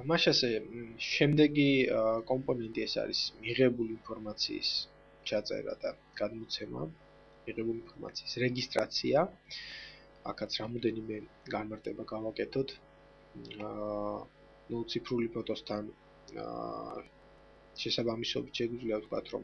მას ასე შემდეგი კომპონენტი ეს არის მიღებული ინფორმაციის ჩაწერა და გადმოცემა, მიღებული ინფორმაციის რეგისტრაცია. აქაც რამოდენიმე განმარტება გავაკეთოთ. ციფრული ფოტოსთან შესაბამისობით შეგვიძლია ვთქვათ, რომ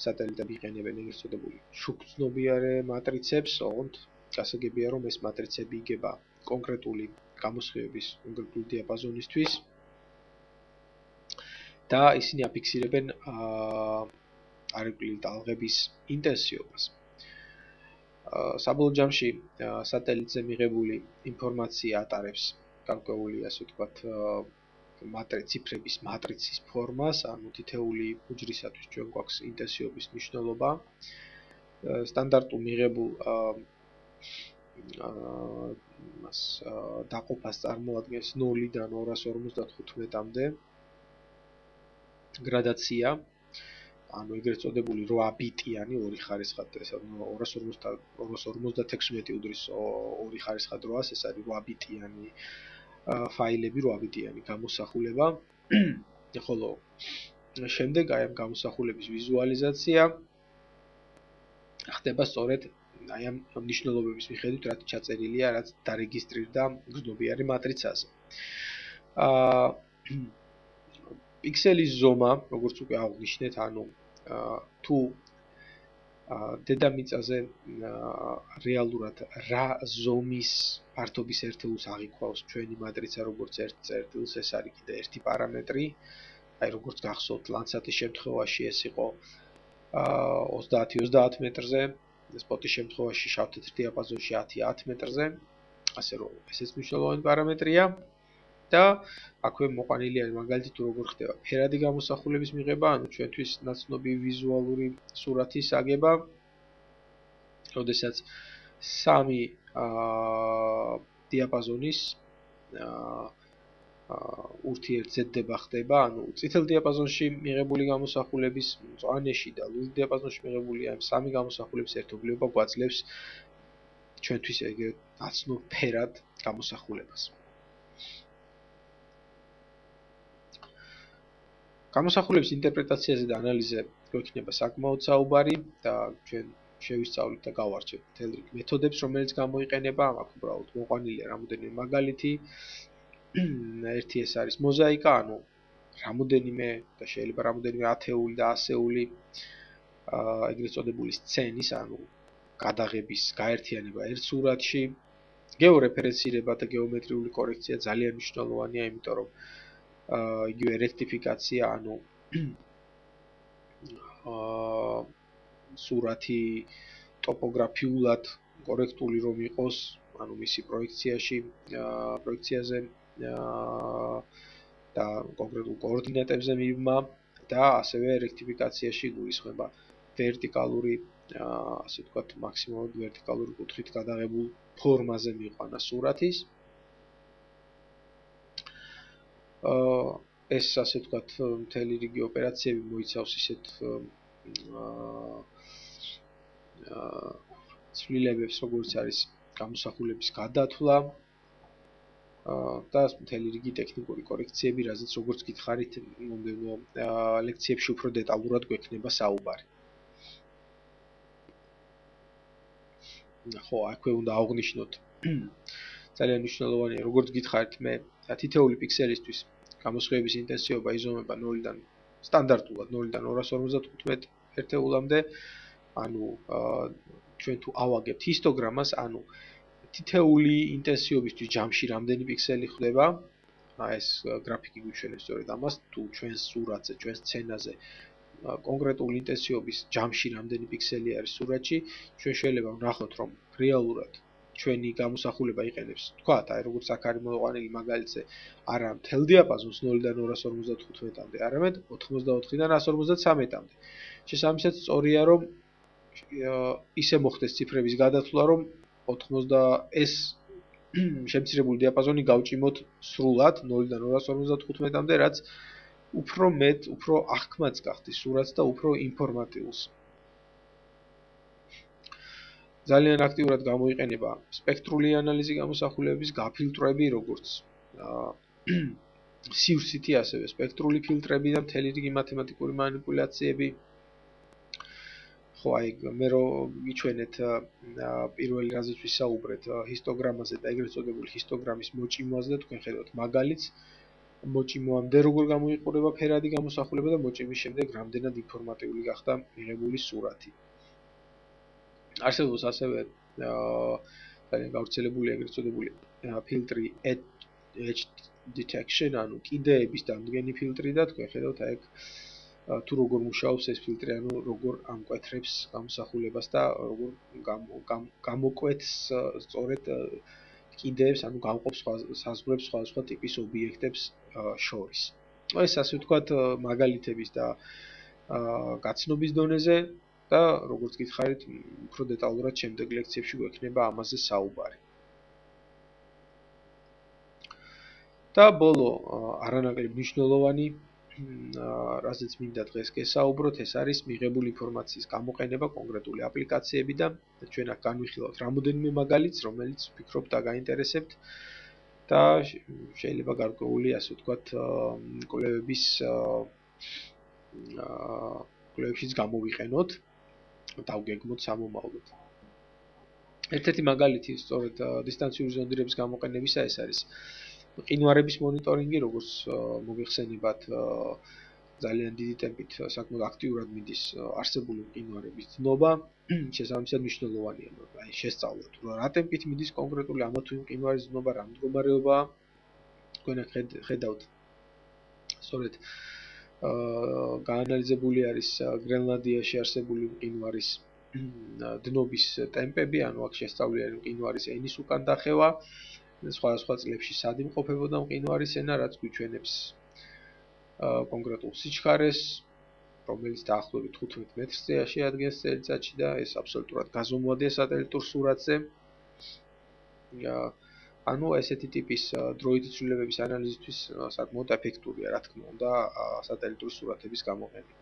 სატელიტები იყენებენ ეგრეთ წოდებული შუქცნობიარე მატრიცებს, ოღონდ გასაგებია, რომ ეს მატრიცები იგება კონკრეტული გამოსხივების კონკრეტული დიაპაზონისთვის და ისინი აფიქსირებენ არეგულირებული ტალღების ინტენსივობას. საბოლოო ჯამში სატელიტზე მიღებული ინფორმაცია ატარებს გარკვეული, ასე ვთქვათ, ციფრების მატრიცის ფორმას, ანუ თითეული უჯრისათვის ჩვენ გვაქვს ინტენსივობის მნიშვნელობა. სტანდარტულ მიღებულ დაყოფას წარმოადგენს 0-დან 255-მდე გრადაცია, ანუ ეგრეთ წოდებული 8 ბიტიანი, ორი ხარისხად, ეს 256 უდრის ორი ხარისხად 8-ს, ეს არის 8 ბიტიანი ფაილები, 8 ბიტიანი გამოსახულება. ხოლო შემდეგ აი ამ გამოსახულების ვიზუალიზაცია ხდება სწორედ აი ამ მნიშვნელობების მიხედვით, რაც ჩაწერილია, რაც დარეგისტრირდა გზნობიარე მატრიცაზე. პიქსელის ზომა, როგორც უკვე აღვნიშნეთ, ანუ თუ დედამიწაზე რეალურად რა ზომის ფართობის ერთეულს აღიქვავს ჩვენი მატრიცა, როგორც ერთ წერტილს, ეს არის კიდე ერთი პარამეტრი. აი როგორც გახსოვთ, ლანცეტის შემთხვევაში ეს იყო 30-30 მეტრზე, სპოტის შემთხვევაში შავ-თეთრ დიაპაზონში 10-10 მეტრზე, ასე რომ ესეც მნიშვნელოვანი პარამეტრია. და აქვე მოყვანილი არის მაგალითად როგორ ხდება ფერადი გამოსახულების მიღება, ანუ ჩვენთვის ნაცნობი ვიზუალური სურათის აგება, როდესაც სამი დიაპაზონის ურთიერთზედება ხდება, ანუ წითელ დიაპაზონში მიღებული გამოსახულების, მწვანეში და ლურჯ დიაპაზონში მიღებული ამ სამი გამოსახულების ერთობლიობა გვაძლევს ჩვენთვის ეგრეთ ნაცნობ ფერად გამოსახულებას. გამოსახულების ინტერპრეტაციაზე და ანალიზზე გვექნება საკმაოდ საუბარი და ჩვენ შევისწავლით და გავარჩევთ მთელ რიგ მეთოდებს, რომელიც გამოიყენება. აქ უბრალოდ მოყვანილია რამოდენიმე მაგალითი. ერთი ეს არის მოზაიკა, ანუ რამოდენიმე და შეიძლება რამოდენიმე ათეული და ასეული ეგრეთ წოდებული სცენის, ანუ გადაღების გაერთიანება ერთ სურათში. გეორეფერენცირება და გეომეტრიული კორექცია ძალიან მნიშვნელოვანია, იმიტომ რომ იგივე რექტიფიკაცია, ანუ სურათი ტოპოგრაფიულად კორექტული რომ იყოს, ანუ მისი პროექციაზე და კონკრეტულ კოორდინატებზე მიბმა და ასევე რექტიფიკაციაში გულისხმება ვერტიკალური, ასე ვთქვათ, მაქსიმალურად ვერტიკალური კუთხით გადაღებულ ფორმაზე მიყვანა სურათის. ეს ასე ვთქვათ, მთელი რიგი ოპერაციები მოიცავს ისეთ ცვლილებებს, როგორც არის გამოსახულების გადათვლა და მთელი რიგი ტექნიკური კორექციები, რაზეც როგორც გითხარით, მომდევნო ლექციებში უფრო დეტალურად გვექნება საუბარი. ხო, აქვე უნდა აღვნიშნოთ ძალიან მნიშვნელოვანია, როგორც გითხარით, მე თითეული პიქსელისთვის გამოსხივების ინტენსივობა იზომება 0-დან სტანდარტულად 0-დან 255 ერთეულამდე, ანუ ჩვენ თუ ავაგებთ ჰისტოგრამას, ანუ თითეული ინტენსივობისთვის ჯამში რამდენი პიქსელი ხდება, ეს გრაფიკი გვიჩვენებს სწორედ ამას, თუ ჩვენს სურათზე, ჩვენს სცენაზე კონკრეტული ინტენსივობის ჯამში რამდენი პიქსელი არის სურათში, ჩვენ შეიძლება ვნახოთ, რომ რეალურად ჩვენი გამოსახულება იყენებს, თქვათ, აი როგორც აქ არის მოყვანილი მაგალითზე, არა მთელ დიაპაზონს 0-დან 255-მდე, არამედ 84-დან 153-მდე. შესაბამისად, სწორია, რომ ისე მოხდეს ციფრების გადათვლა, რომ 80 ეს შემცირებული დიაპაზონი გავჭიმოთ სრულად 0-დან 255-მდე, რაც უფრო მეტ, უფრო აღქმაც გახდის სურათს და უფრო ინფორმატიულს. ძალიან აქტიურად გამოიყენება სპექტრული ანალიზი გამოსახულების, გაფილტრები, როგორც სივრცითი ასევე სპექტრული ფილტრები და მთელი რიგი მათემატიკური манипуляციები. ხო, აი მე რო გიჩვენეთ პირველი რაზეც ვისაუბრეთ ჰისტოგრამაზე და ეგრეთ წოდებული ჰისტოგრამის მოჭიმვაზე და თქვენ ხედავთ მაგალითს მოჭიმვამდე როგორ გამოიყურება ფერადი გამოსახულება და მოჭიმვის შემდეგ რამდენად ინფორმატიული გახდა მიღებული სურათი. არსებობს ასევე ძალიან გავრცელებული ეგრეთ წოდებული ფილტრი edge detection, ანუ კიდეების დამდგენი ფილტრი და თქვენ ხედავთ აი თუ როგორ მუშაობს ეს ფილტრი, ანუ როგორ ამკვეთრებს გამოსახულებას და როგორ გამოკვეთს სწორედ კიდეებს, ანუ გამყოფს საზღვრებს სხვადასხვა ტიპის ობიექტებს შორის. ეს ასე ვთქვათ მაგალითების და გაცნობის დონეზე და როგორც გითხარით, უფრო დეტალურად შემდეგ ლექციებში გვექნება ამაზე საუბარი. და ბოლო არანაკლებ მნიშვნელოვანი რაზეც მინდა დღეს გესაუბროთ, ეს არის მიღებული ინფორმაციის გამოყენება კონკრეტული აპლიკაციები და ჩვენ აქ განვიხილავთ რამოდენიმე მაგალითს, რომელიც ვფიქრობ დაგაინტერესებთ და შეიძლება გარკვეული, ასე ვთქვათ, კვლევებშიც გამოვიყენოთ, დავგეგმოთ სამომავლოდ. ერთ-ერთი მაგალითი სწორედ დისტანციური ზონდირების გამოყენებისა ეს არის მყინვარების მონიტორინგი, როგორც მოგეხსენებათ, ძალიან დიდი ტემპით საკმაოდ აქტიურად მიდის არსებული მყინვარების ცნობა, შესაბამისად მნიშვნელოვანია, აი შესწავლოთ, რომ რა ტემპით მიდის კონკრეტული ამა თუ იმ მყინვარის ცნობა, რა მდგომარეობაა. თქვენ ხედავთ, სწორედ გაანალიზებული არის გრენლანდიაში არსებული მყინვარის დნობის ტემპები, ანუ აქ შესწავლილი არის მყინვარის ენის უკან დახევა. სხვადასხვა წლებში სად იმყოფებოდა მყინვარის ენა, რაც გვიჩვენებს კონკრეტულ სიჩქარეს, რომელიც დაახლოებით 15 მეტრს შეადგენს წელიწადში და ეს აბსოლუტურად გაზომვადია სატელიტურ სურათზე. ანუ ესეთი ტიპის დროითი ცვლილებების ანალიზისთვის საკმაოდ ეფექტურია, რა თქმა უნდა, სატელიტური სურათების გამოყენება.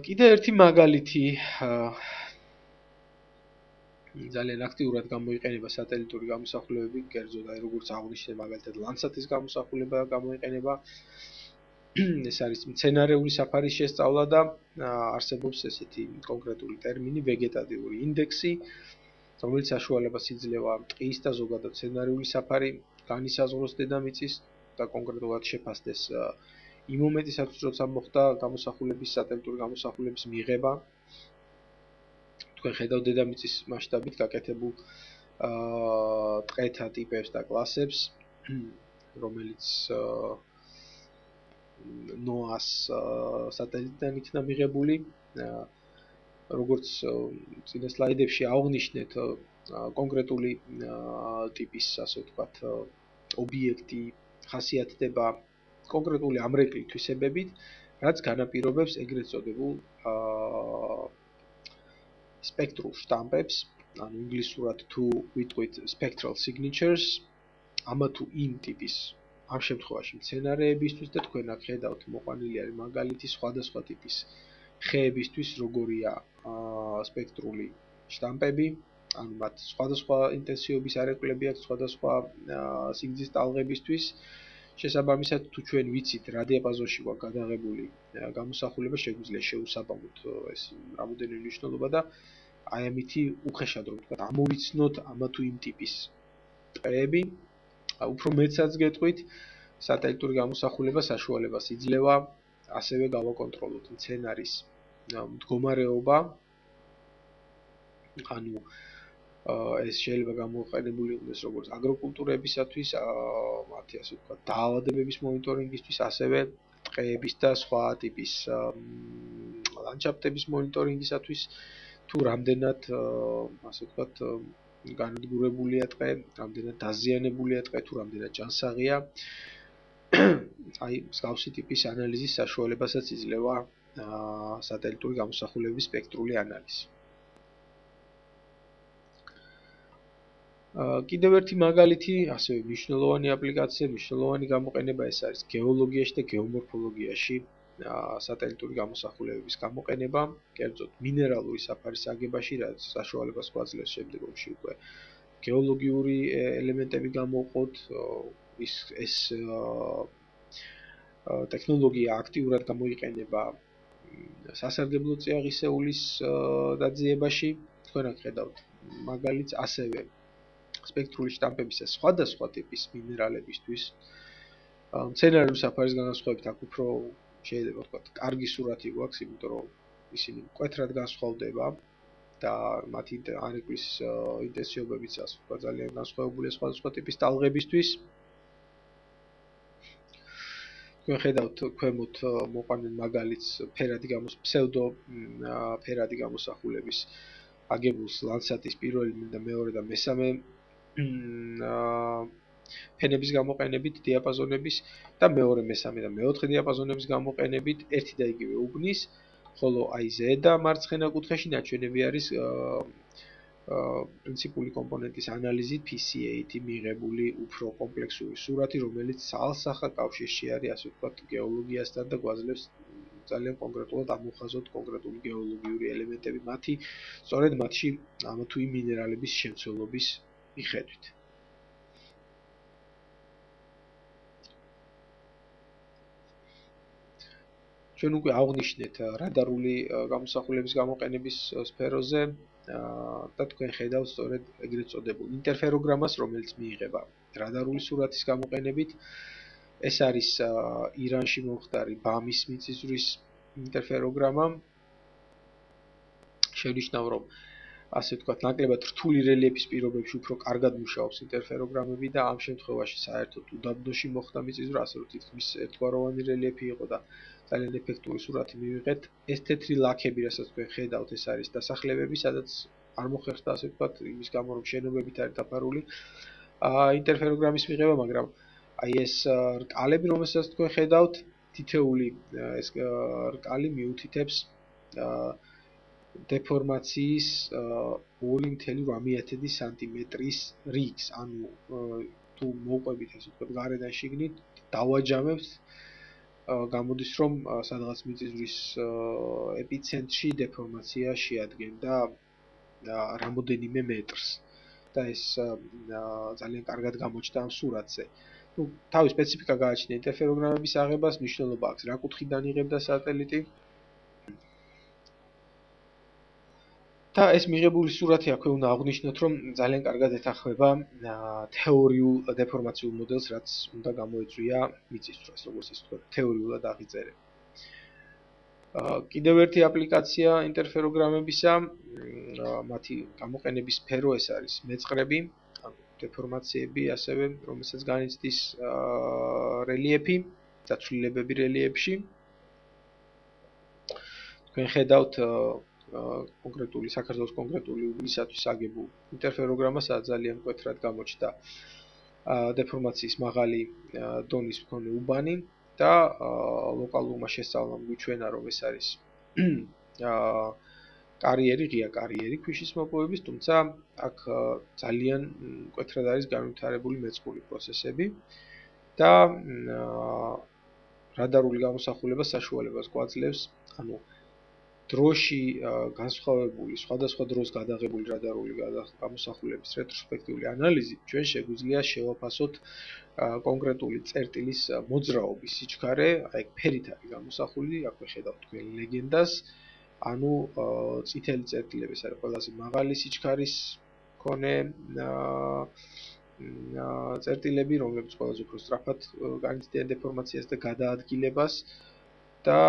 კიდევ ერთი მაგალითი ძალიან აქტიურად გამოიყენება სატელიტური გამოსახულებები, კერძოდ აი როგორც აღნიშნე მაგალითად ლანდსატის გამოსახულება გამოიყენება. ეს არის მცენარეული საფარის შესწავლა და არსებობს ესეთი კონკრეტული ტერმინი ვეგეტატიური ინდექსი, რომელიც საშუალებას იძლევა ტყის და ზოგადად მცენარეული საფარი განისაზღვროს დედამიწის და კონკრეტულად შეფასდეს იმ მომენტისათვის, როცა მოხდა გამოსახულების სატელიტური გამოსახულების მიღება. თქვენ ხედავთ დედამიწის მასშტაბით გაკეთებულ ტყეთა ტიპებს და კლასებს, რომელიც ნოას სატელიტიდან იქნა მიღებული. როგორც წინა სლაიდებში აღნიშნეთ, კონკრეტული ტიპის, ასე ვთქვათ, ობიექტი ხასიათდება კონკრეტული ამრეკლი თვისებებით, რაც განაპირობებს ეგრეთ წოდებულ სპექტრულ შტამპებს, ანუ ინგლისურად თუ ვიტყვით spectral signatures, ამა თუ იმ ტიპის, ამ შემთხვევაში მცენარეებისთვის და თქვენ აქ ხედავთ მოყვანილი არის მაგალითი სხვადასხვა ტიპის ხეებისთვის, როგორია სპექტრული შტამპები, ანუ მათ სხვადასხვა ინტენსივობის არეკლები აქვს სხვადასხვა სიგრძის ტალღებისთვის. შესაბამისად, თუ ჩვენ ვიცით რა დიაპაზონში გვაქვს გადაღებული გამოსახულება, შეგვიძლია შეუსაბამოთ ეს რამოდენიმე მნიშვნელობა და აი ამითი უხეშად რომ ვთქვათ, ამოვიცნოთ ამა თუ იმ ტიპის ტყეები. უფრო მეტსაც გეტყვით, სატელიტური გამოსახულება საშუალებას იძლევა ასევე გავაკონტროლოთ მცენარის მდგომარეობა. ანუ ეს შეიძლება გამოყენებული იყოს როგორც აგროკულტურებისათვის, მათი ასე ვთქვათ, დაავადებების მონიტორინგისთვის, ასევე ტყეების და სხვა ტიპის ლანდშაფტების მონიტორინგისათვის, თუ რამდენად ასე ვთქვათ, განადგურებულია ტყე, რამდენად დაზიანებულია ტყე, თუ რამდენად ჯანსაღია. აი, მსგავსი ტიპის ანალიზის საშუალებასაც იძლევა სატელიტური გამოსახულების სპექტრული ანალიზი. კიდევ ერთი მაგალითი, ასევე მნიშვნელოვანი აპლიკაცია, მნიშვნელოვანი გამოყენება ეს არის გეოლოგიაში და გეომორფოლოგიაში სატელიტური გამოსახულებების გამოყენება, კერძოდ მინერალური საფარის აგებაში, რაც საშუალებას გვაძლევს შემდგომში უკვე გეოლოგიური ელემენტები გამოვყოთ, ეს ტექნოლოგია აქტიურად გამოიყენება სასარგებლო წიაღისეულის დაძიებაში. თქვენ აქ ხედავთ მაგალითს ასევე სპექტრული შტამპებისა სხვადასხვა ტიპის მინერალებისთვის. მცენარეული საფარის განსხვავებით აქ უფრო შეიძლება ვთქვათ, კარგი სურათი გვაქვს, იმიტომ რომ ისინი მკვეთრად განსხვავდება და მათი არეკვის ინტენსივობებიც ასე ვთქვათ, ძალიან განსხვავებულია სხვადასხვა ტიპის ტალღებისთვის. თქვენ ხედავთ ქვემოთ მოყვანილ მაგალითს ფსევდო ფერადი გამოსახულების აგებულს ლანდშაფტის პირველი და მეორე და მესამე ფენების გამოყენებით, დიაპაზონების და მეორე, მესამე და მეოთხე დიაპაზონების გამოყენებით ერთი და იგივე უბნის, ხოლო აი ზედა მარცხენა კუთხეში ნაჩვენები არის პრინციპული კომპონენტის ანალიზით PCA-ით მიღებული უფრო კომპლექსური სურათი, რომელიც ცალსახა კავშირში არის, ასე ვთქვათ, გეოლოგიასთან და გვაძლევს ძალიან კონკრეტულად ამოხაზოთ კონკრეტული გეოლოგიური ელემენტები მათი, სწორედ მათში ამა თუ იმ მინერალების შემცველობის მიხედვით. ჩვენ უკვე აღვნიშნეთ რადარული გამოსახულების გამოყენების სფეროზე და თქვენ ხედავთ სწორედ ეგრეთ წოდებულ ინტერფეროგრამას, რომელიც მიიღება რადარული სურათის გამოყენებით. ეს არის ირანში მომხდარი ბამის მიწისძვრის ინტერფეროგრამა. შეგვნიშნავ, რომ ასე ვთქვათ, ნაკლებად რთული რელიეფის პირობებში უფრო კარგად მუშაობს ინტერფეროგრამები და ამ შემთხვევაში საერთოდ უდაბნოში მოხდა მიწისძვრა, ასე რომ თითქმის ერთგვაროვანი რელიეფი იყო და ძალიან ეფექტური სურათი მივიღეთ. ეს თეთრი ლაქები, რასაც თქვენ ხედავთ, ეს არის დასახლებები, სადაც არ მოხერხდა, ასე ვთქვათ, იმის გამო, რომ შენობებით არის დაფარული ინტერფეროგრამის მიღება, მაგრამ აი ეს რკალები, რომელსაც თქვენ ხედავთ, თითეული ეს რკალი მიუთითებს დეფორმაციის 2.8 სანტიმეტრის რიგს, ანუ თუ მოვყვებით, ასე ვთქვათ, გარედან შიგნით, დავაჯამებთ, გამოდის, რომ სადღაც მიწისძვრის ეპიცენტრში დეფორმაცია შეადგენდა რამოდენიმე მეტრს და ეს ძალიან კარგად გამოჩნდა ამ სურათზე. თავის სპეციფიკა გააჩნია ინტერფეროგრამების აღებას, მნიშვნელობა აქვს, რა კუთხიდან იღებდა სატელიტი. და ეს მიღებული სურათი აქვე უნდა აღვნიშნოთ, რომ ძალიან კარგად ეთანხმება თეორიულ დეფორმაციულ მოდელს, რაც უნდა გამოეწვია მიწისძვრას, როგორც ის თქვა, თეორიულად აღიწერება. კიდევ ერთი აპლიკაცია ინტერფეროგრამებისა, მათი გამოყენების სფერო ეს არის მეწყრები, ანუ დეფორმაციები, ასევე რომელსაც განიცდის რელიეფი, დაცვლილებები რელიეფში. თქვენ ხედავთ კონკრეტული საქართველოს კონკრეტული უბნისათვის აგებულ ინტერფეროგრამას, სადაც ძალიან მკვეთრად გამოჩნდა დეფორმაციის მაღალი დონის მქონე უბანი და ლოკალურმა შესწავლამ გვიჩვენა, რომ ეს არის კარიერი, ღია კარიერი ქვიშის მოპოვების, თუმცა აქ ძალიან მკვეთრად არის განვითარებული მეწყრული პროცესები და რადარული გამოსახულება საშუალებას გვაძლევს, ანუ დროში განსხვავებული, სხვადასხვა დროს გადაღებული რადარული გამოსახულების რეტროსპექტიული ანალიზით ჩვენ შეგვიძლია შევაფასოთ კონკრეტული წერტილის მოძრაობის სიჩქარე, აი ფერით არის გამოსახული, აქვე ხედავთ თქვენ ლეგენდას, ანუ წითელი წერტილები არის ყველაზე მაღალი სიჩქარის მქონე წერტილები, რომლებიც ყველაზე უფრო სწრაფად განიცდიან დეფორმაციას და გადაადგილებას. და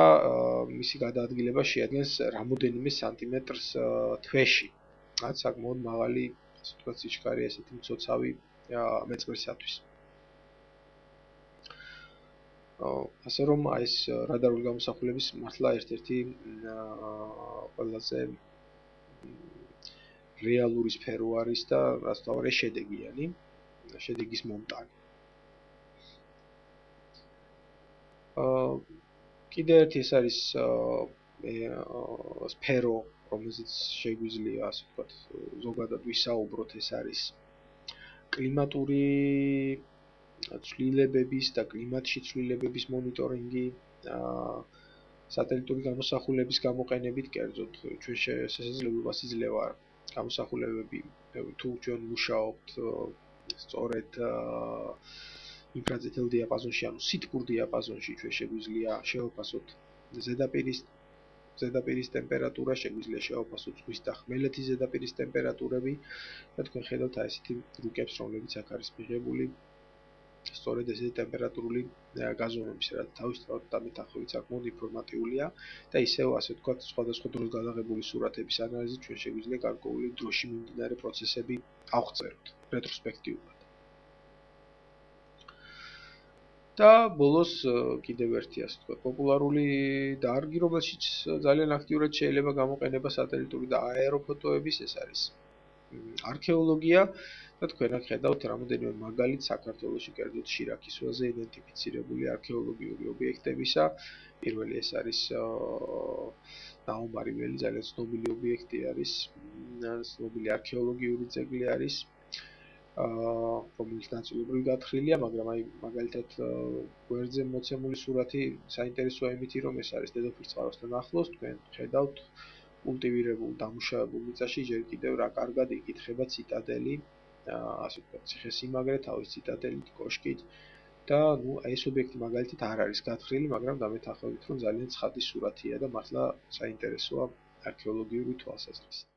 მისი გადაადგილება შეადგენს რამოდენიმე სანტიმეტრს თვეში. რაც საკმაოდ მაღალი, ასე ვთქვათ, სიჩქარეა ესეთი მცოცავი მეწყრისათვის. ასე რომ ეს რადარული გამოსახულების მართლა ერთ-ერთი ყველაზე რეალური სფერო არის და რაც თავარი შედეგიანი, შედეგის მომტანი. კიდევ ერთი ეს არის სფერო, რომელზეც შეგვიძლია, ასე ვთქვათ, ზოგადად ვისაუბროთ, ეს არის კლიმატური ცვლილებების და კლიმატში ცვლილებების მონიტორინგი, სატელიტური გამოსახულების გამოყენებით, კერძოდ ჩვენ შესაძლებლობას იძლევა გამოსახულებები თუ ჩვენ მუშაობთ სწორედ ინფრაწითელ დიაპაზონში, ანუ სითბურ დიაპაზონში ჩვენ შეგვიძლია შევაფასოთ ზედაპირის ტემპერატურა, შეგვიძლია შევაფასოთ ზღვის და ხმელეთის ზედაპირის ტემპერატურები და თქვენ ხედავთ აი ესეთი რუკებს, რომლებიც აქ არის მიღებული სწორედ ესეთი ტემპერატურული გაზომვების, რაც თავისთავად დამეთანხმებით საკმაოდ ინფორმატიულია და ისევ ასე ვთქვათ, სხვადასხვა დროს გადაღებული სურათების ანალიზით ჩვენ შეგვიძლია გარკვეული დროში მიმდინარე პროცესები ავღწეროთ რეტროსპექტიულად. და ბოლოს კიდევ ერთი ასე ვთქვათ, პოპულარული დარგი, რომელშიც ძალიან აქტიურად შეიძლება გამოყენება სატელიტური და აეროფოტოების, ეს არის არქეოლოგია და თქვენ აქ ხედავთ რამოდენიმე მაგალითს საქართველოში კერძოდ შირაქის ველზე იდენტიფიცირებული არქეოლოგიური ობიექტებისა. პირველი ეს არის ნაუმარი ველი, ძალიან ცნობილი ობიექტი არის, ცნობილი არქეოლოგიური ძეგლი არის, რომელიც ნაწილობრივ გათხრილია, მაგრამ აი მაგალითად გვერდზე მოცემული სურათი საინტერესოა იმით, რომ ეს არის დედოფლის წყაროსთან ახლოს, თქვენ ხედავთ კულტივირებულ დამუშავებულ მიწაში ჯერ კიდევ რა კარგად იკითხება ციტადელი, ასე ვთქვათ, ციხესიმაგრე, თავის ციტადელით, კოშკით და ეს ობიექტი მაგალითად არ არის გათხრილი, მაგრამ დამეთანხმებით, რომ ძალიან ცხადი სურათია და მართლა საინტერესოა არქეოლოგიური თვალსაზრისით.